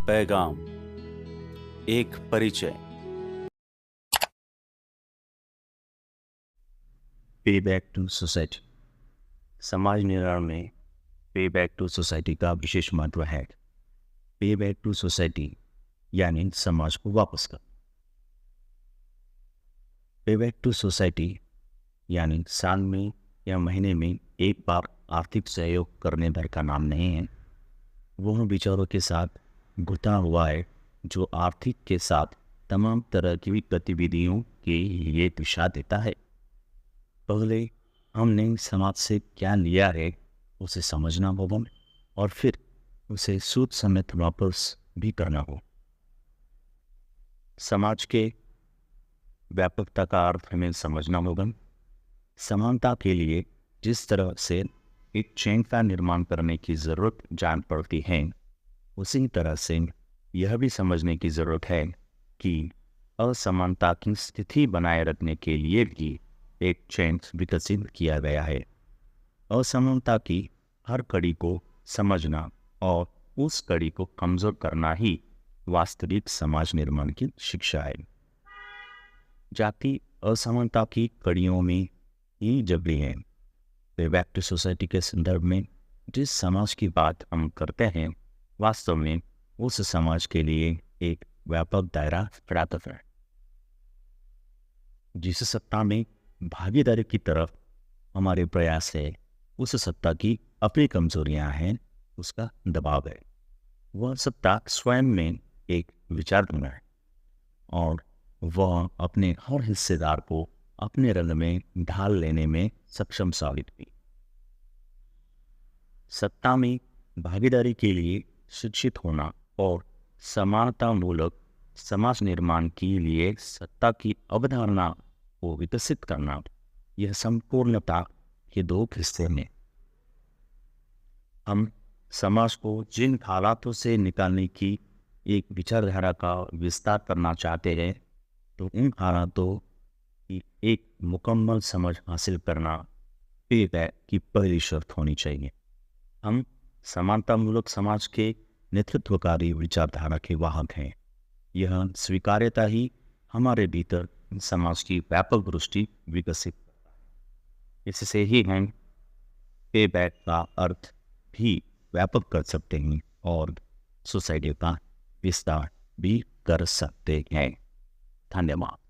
पैगाम, एक परिचय। पे बैक टू सोसाइटी। समाज निर्माण में पे बैक टू सोसाइटी का विशेष महत्व है। पे बैक टू सोसाइटी यानी समाज को वापस कर। पे बैक टू सोसाइटी यानी साल में या महीने में एक बार आर्थिक सहयोग करने भर का नाम नहीं है। वह विचारों के साथ गुथा हुआ है जो आर्थिक के साथ तमाम तरह की गतिविधियों के लिए दिशा देता है। पहले हमने समाज से क्या लिया है उसे समझना होगा और फिर उसे सूद समेत वापस भी करना हो। समाज के व्यापकता का अर्थ हमें समझना होगा। समानता के लिए जिस तरह से एक चेन का निर्माण करने की जरूरत जान पड़ती है, उसी तरह से यह भी समझने की जरूरत है कि असमानता की स्थिति बनाए रखने के लिए भी एक चेन विकसित किया गया है। असमानता की हर कड़ी को समझना और उस कड़ी को कमजोर करना ही वास्तविक समाज निर्माण की शिक्षा है। जाति असमानता की कड़ियों में ही जबड़ी है। पे बैक टू सोसाइटी के संदर्भ में जिस समाज की बात हम करते हैं, वास्तव में उस समाज के लिए एक व्यापक दायरा प्राप्त है। जिस सत्ता में भागीदारी की तरफ हमारे प्रयास है, उस सत्ता की अपनी कमजोरियां हैं, उसका दबाव है। वह सत्ता स्वयं में एक विचारधारा है और वह अपने हर हिस्सेदार को अपने रंग में ढाल लेने में सक्षम साबित हुई। सत्ता में भागीदारी के लिए शिक्षित होना और समानता मूलक समाज निर्माण के लिए सत्ता की अवधारणा को विकसित करना, यह संपूर्णता के दो हिस्से में। हम समाज को जिन हालातों से निकालने की एक विचारधारा का विस्तार करना चाहते हैं, तो उन हालातों की एक मुकम्मल समझ हासिल करना पे बैक की पहली शर्त होनी चाहिए। हम समानता मूलक समाज के नेतृत्वकारी विचारधारा के वाहक हैं। यह स्वीकार्यता ही हमारे भीतर समाज की व्यापक दृष्टि विकसित करता है। इससे ही हम पे बैक का अर्थ भी व्यापक कर सकते हैं और सोसाइटी का विस्तार भी कर सकते हैं। धन्यवाद।